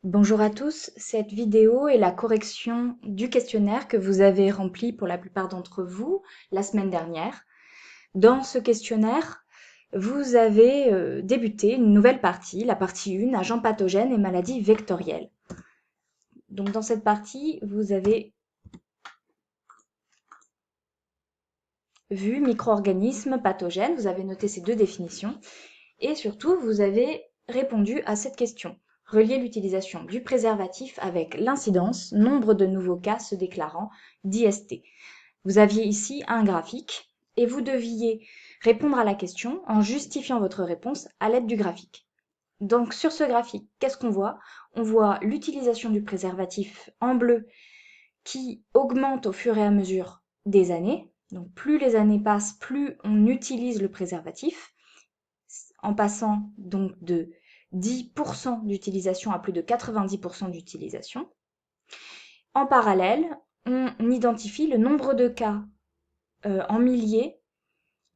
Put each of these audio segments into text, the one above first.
Bonjour à tous, cette vidéo est la correction du questionnaire que vous avez rempli pour la plupart d'entre vous la semaine dernière. Dans ce questionnaire, vous avez débuté une nouvelle partie, la partie 1, agents pathogènes et maladies vectorielles. Donc dans cette partie, vous avez vu micro-organismes pathogènes, vous avez noté ces deux définitions et surtout vous avez répondu à cette question. Relier l'utilisation du préservatif avec l'incidence, nombre de nouveaux cas se déclarant d'IST. Vous aviez ici un graphique et vous deviez répondre à la question en justifiant votre réponse à l'aide du graphique. Donc sur ce graphique, qu'est-ce qu'on voit? On voit l'utilisation du préservatif en bleu qui augmente au fur et à mesure des années. Donc plus les années passent, plus on utilise le préservatif, en passant donc de 10% d'utilisation à plus de 90% d'utilisation. En parallèle, on identifie le nombre de cas en milliers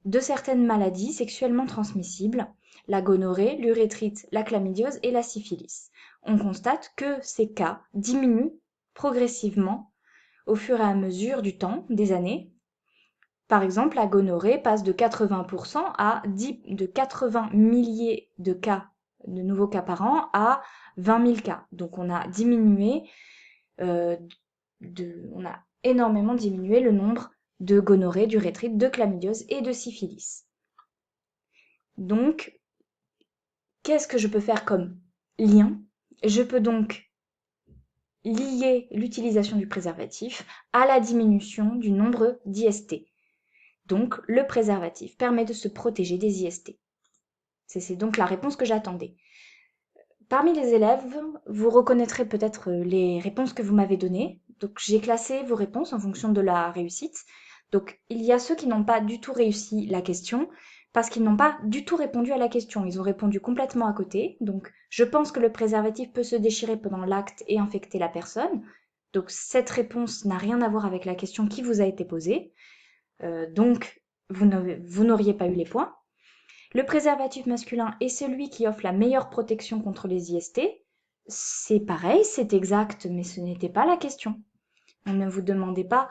de certaines maladies sexuellement transmissibles, la gonorrhée, l'urétrite, la chlamydiose et la syphilis. On constate que ces cas diminuent progressivement au fur et à mesure du temps, des années. Par exemple, la gonorrhée passe de 80% à 80 milliers de cas, de nouveaux cas par an, à 20 000 cas. Donc on a diminué, on a énormément diminué le nombre de gonorrhée, d'urétrite, de chlamydiose et de syphilis. Donc, qu'est-ce que je peux faire comme lien? Je peux donc lier l'utilisation du préservatif à la diminution du nombre d'IST. Donc, le préservatif permet de se protéger des IST. C'est donc la réponse que j'attendais. Parmi les élèves, vous reconnaîtrez peut-être les réponses que vous m'avez données. Donc, j'ai classé vos réponses en fonction de la réussite. Donc, il y a ceux qui n'ont pas du tout réussi la question parce qu'ils n'ont pas du tout répondu à la question. Ils ont répondu complètement à côté. Donc, je pense que le préservatif peut se déchirer pendant l'acte et infecter la personne. Donc, cette réponse n'a rien à voir avec la question qui vous a été posée. Donc, vous n'auriez pas eu les points. Le préservatif masculin est celui qui offre la meilleure protection contre les IST. C'est pareil, c'est exact, mais ce n'était pas la question. On ne vous demandait pas,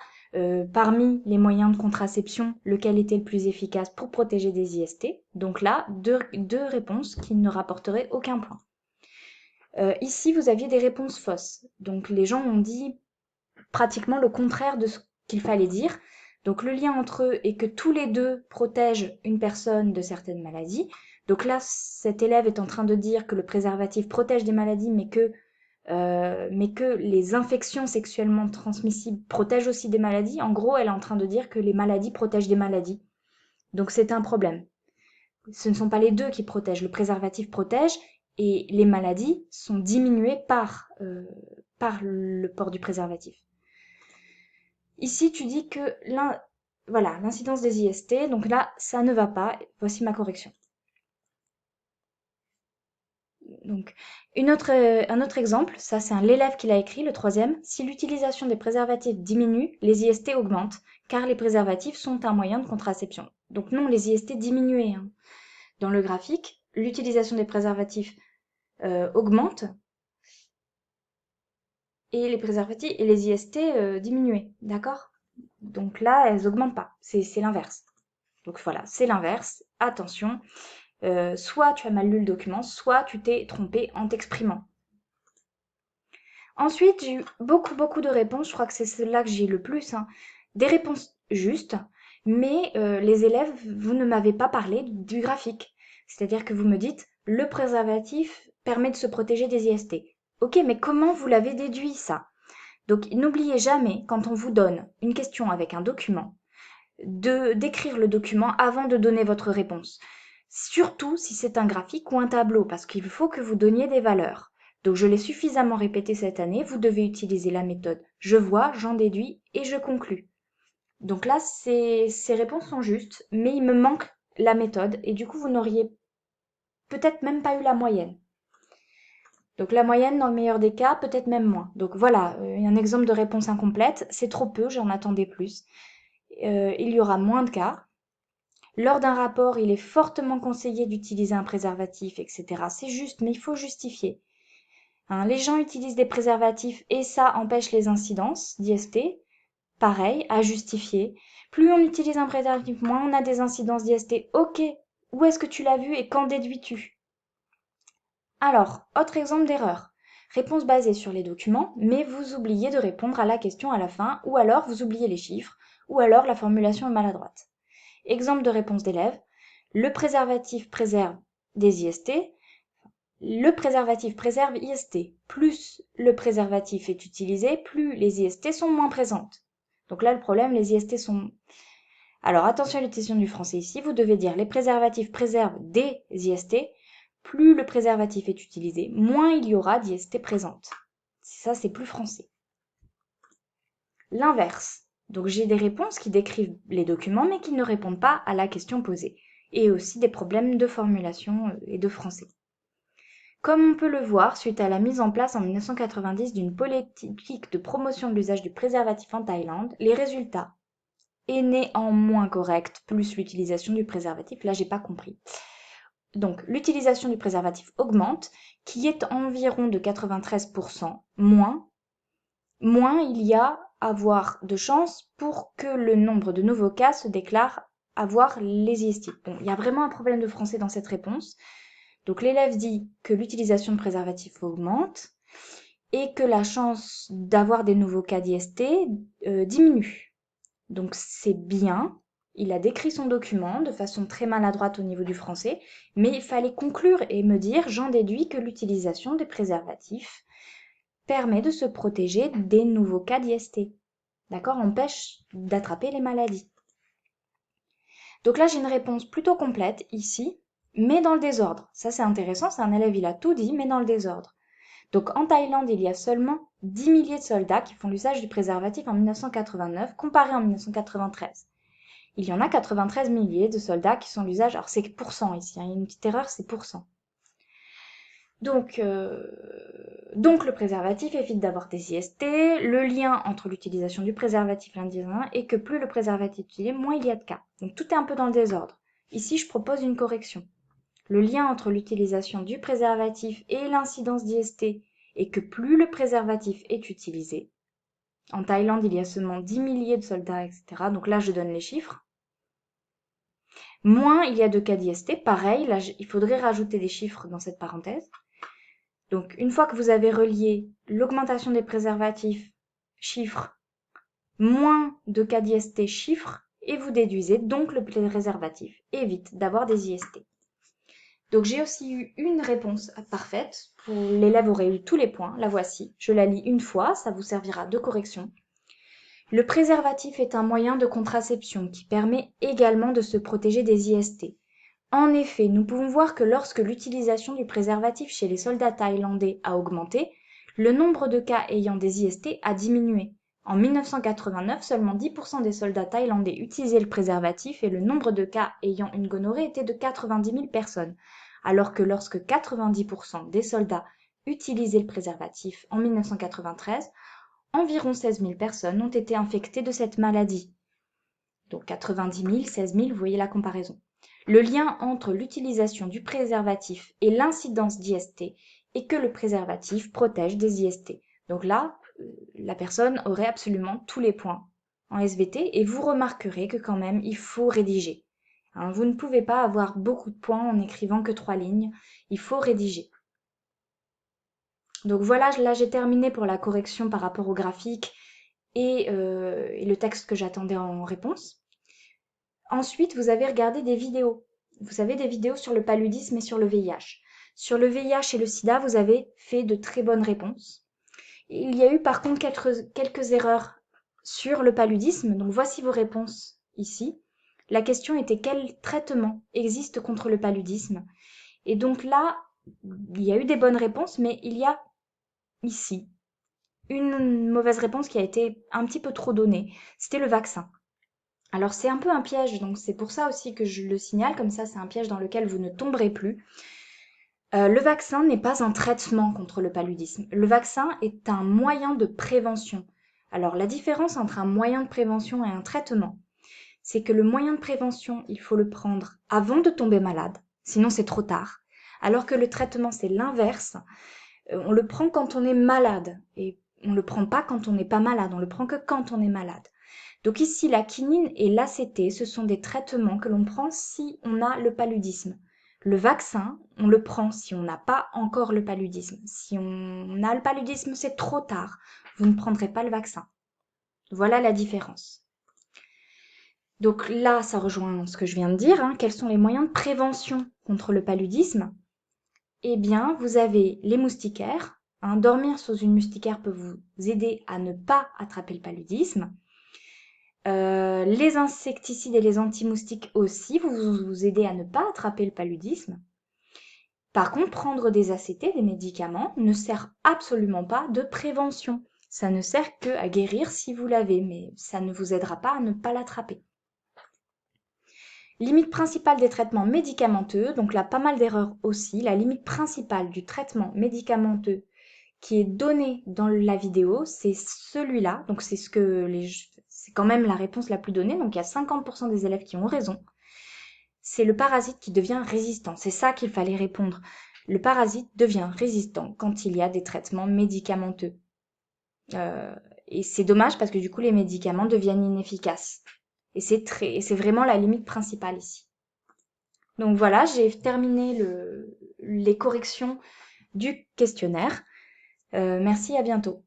parmi les moyens de contraception, lequel était le plus efficace pour protéger des IST. Donc là, deux réponses qui ne rapporteraient aucun point. Ici, vous aviez des réponses fausses. Donc les gens ont dit pratiquement le contraire de ce qu'il fallait dire. Donc le lien entre eux est que tous les deux protègent une personne de certaines maladies. Donc là, cet élève est en train de dire que le préservatif protège des maladies, mais que les infections sexuellement transmissibles protègent aussi des maladies. En gros, elle est en train de dire que les maladies protègent des maladies. Donc c'est un problème. Ce ne sont pas les deux qui protègent. Le préservatif protège et les maladies sont diminuées par le port du préservatif. Ici, tu dis que voilà, l'incidence des IST, donc là, ça ne va pas. Voici ma correction. Donc, un autre exemple, ça c'est l'élève qui l'a écrit, le troisième. Si l'utilisation des préservatifs diminue, les IST augmentent, car les préservatifs sont un moyen de contraception. Donc non, les IST diminuaient. Hein. Dans le graphique, l'utilisation des préservatifs augmente et les préservatifs et les IST diminuaient, d'accord? Donc là, elles augmentent pas, c'est l'inverse. Donc voilà, c'est l'inverse. Attention, soit tu as mal lu le document, soit tu t'es trompé en t'exprimant. Ensuite, j'ai eu beaucoup de réponses. Je crois que c'est celle-là que j'ai le plus. Hein. Des réponses justes, mais les élèves, vous ne m'avez pas parlé du graphique. C'est-à-dire que vous me dites, le préservatif permet de se protéger des IST. Ok, mais comment vous l'avez déduit ça? Donc n'oubliez jamais, quand on vous donne une question avec un document, d'écrire le document avant de donner votre réponse. Surtout si c'est un graphique ou un tableau, parce qu'il faut que vous donniez des valeurs. Donc je l'ai suffisamment répété cette année, vous devez utiliser la méthode je vois, j'en déduis et je conclus. Donc là, ces réponses sont justes, mais il me manque la méthode et du coup vous n'auriez peut-être même pas eu la moyenne. Donc la moyenne, dans le meilleur des cas, peut-être même moins. Donc voilà, un exemple de réponse incomplète, c'est trop peu, j'en attendais plus. Il y aura moins de cas. Lors d'un rapport, il est fortement conseillé d'utiliser un préservatif, etc. C'est juste, mais il faut justifier. Hein, les gens utilisent des préservatifs et ça empêche les incidences d'IST. Pareil, à justifier. Plus on utilise un préservatif, moins on a des incidences d'IST. Ok, où est-ce que tu l'as vu et qu'en déduis-tu? Alors, autre exemple d'erreur. Réponse basée sur les documents, mais vous oubliez de répondre à la question à la fin, ou alors vous oubliez les chiffres, ou alors la formulation est maladroite. Exemple de réponse d'élève. Le préservatif préserve des IST. Le préservatif préserve IST. Plus le préservatif est utilisé, plus les IST sont moins présentes. Donc là, le problème, les IST sont... Alors attention à l'utilisation du français ici, vous devez dire les préservatifs préservent des IST. Plus le préservatif est utilisé, moins il y aura d'IST présentes. Ça, c'est plus français. L'inverse. Donc j'ai des réponses qui décrivent les documents, mais qui ne répondent pas à la question posée. Et aussi des problèmes de formulation et de français. Comme on peut le voir, suite à la mise en place en 1990 d'une politique de promotion de l'usage du préservatif en Thaïlande, les résultats est néanmoins correct, plus l'utilisation du préservatif, là j'ai pas compris. Donc l'utilisation du préservatif augmente, qui est environ de 93% moins il y a avoir de chances pour que le nombre de nouveaux cas se déclare avoir les IST. Bon, il y a vraiment un problème de français dans cette réponse. Donc l'élève dit que l'utilisation de préservatifs augmente et que la chance d'avoir des nouveaux cas d'IST diminue. Donc c'est bien, il a décrit son document de façon très maladroite au niveau du français, mais il fallait conclure et me dire, j'en déduis que l'utilisation des préservatifs permet de se protéger des nouveaux cas d'IST. D'accord, empêche d'attraper les maladies. Donc là, j'ai une réponse plutôt complète ici, mais dans le désordre. Ça, c'est intéressant, c'est un élève, il a tout dit, mais dans le désordre. Donc en Thaïlande, il y a seulement 10 milliers de soldats qui font l'usage du préservatif en 1989, comparé en 1993. Il y en a 93 milliers de soldats qui sont l'usage, alors c'est pourcent ici, hein, il y a une petite erreur, c'est pourcent. Donc le préservatif évite d'avoir des IST. Le lien entre l'utilisation du préservatif et l'individu est que plus le préservatif est utilisé, moins il y a de cas. Donc tout est un peu dans le désordre. Ici, je propose une correction. Le lien entre l'utilisation du préservatif et l'incidence d'IST est que plus le préservatif est utilisé. En Thaïlande, il y a seulement 10 milliers de soldats, etc. Donc là, je donne les chiffres. Moins il y a de cas d'IST. Pareil, là, il faudrait rajouter des chiffres dans cette parenthèse. Donc, une fois que vous avez relié l'augmentation des préservatifs, chiffres, moins de cas d'IST, chiffres, et vous déduisez, donc le préservatif évite d'avoir des IST. Donc, j'ai aussi eu une réponse parfaite. L'élève aurait eu tous les points. La voici. Je la lis une fois, ça vous servira de correction. Le préservatif est un moyen de contraception qui permet également de se protéger des IST. En effet, nous pouvons voir que lorsque l'utilisation du préservatif chez les soldats thaïlandais a augmenté, le nombre de cas ayant des IST a diminué. En 1989, seulement 10% des soldats thaïlandais utilisaient le préservatif et le nombre de cas ayant une gonorrhée était de 90 000 personnes, alors que lorsque 90% des soldats utilisaient le préservatif en 1993, environ 16 000 personnes ont été infectées de cette maladie. Donc 90 000, 16 000, vous voyez la comparaison. Le lien entre l'utilisation du préservatif et l'incidence d'IST est que le préservatif protège des IST. Donc là, la personne aurait absolument tous les points en SVT et vous remarquerez que quand même, il faut rédiger. Hein, vous ne pouvez pas avoir beaucoup de points en écrivant que 3 lignes, il faut rédiger. Donc voilà, là j'ai terminé pour la correction par rapport au graphique et le texte que j'attendais en réponse. Ensuite, vous avez regardé des vidéos. Vous savez, des vidéos sur le paludisme et sur le VIH. Sur le VIH et le sida, vous avez fait de très bonnes réponses. Il y a eu par contre quelques erreurs sur le paludisme. Donc voici vos réponses ici. La question était quel traitement existe contre le paludisme? Et donc là, il y a eu des bonnes réponses, mais il y a ici une mauvaise réponse qui a été un petit peu trop donnée. C'était le vaccin. Alors c'est un peu un piège, donc c'est pour ça aussi que je le signale, comme ça c'est un piège dans lequel vous ne tomberez plus. Le vaccin n'est pas un traitement contre le paludisme. Le vaccin est un moyen de prévention. Alors la différence entre un moyen de prévention et un traitement, c'est que le moyen de prévention, il faut le prendre avant de tomber malade, sinon c'est trop tard. Alors que le traitement, c'est l'inverse. On le prend quand on est malade et on le prend pas quand on n'est pas malade, on le prend que quand on est malade. Donc ici, la quinine et l'ACT, ce sont des traitements que l'on prend si on a le paludisme. Le vaccin, on le prend si on n'a pas encore le paludisme. Si on a le paludisme, c'est trop tard. Vous ne prendrez pas le vaccin. Voilà la différence. Donc là, ça rejoint ce que je viens de dire, hein. Quels sont les moyens de prévention contre le paludisme? Eh bien, vous avez les moustiquaires. Hein. Dormir sous une moustiquaire peut vous aider à ne pas attraper le paludisme. Les insecticides et les anti-moustiques aussi vous aider à ne pas attraper le paludisme. Par contre, prendre des ACT, des médicaments, ne sert absolument pas de prévention. Ça ne sert que à guérir si vous l'avez, mais ça ne vous aidera pas à ne pas l'attraper. Limite principale des traitements médicamenteux, donc là pas mal d'erreurs aussi. La limite principale du traitement médicamenteux qui est donné dans la vidéo, c'est celui-là. Donc c'est c'est quand même la réponse la plus donnée. Donc il y a 50% des élèves qui ont raison. C'est le parasite qui devient résistant. C'est ça qu'il fallait répondre. Le parasite devient résistant quand il y a des traitements médicamenteux. Et c'est dommage parce que du coup les médicaments deviennent inefficaces. Et c'est vraiment la limite principale ici. Donc voilà, j'ai terminé les corrections du questionnaire. Merci, à bientôt.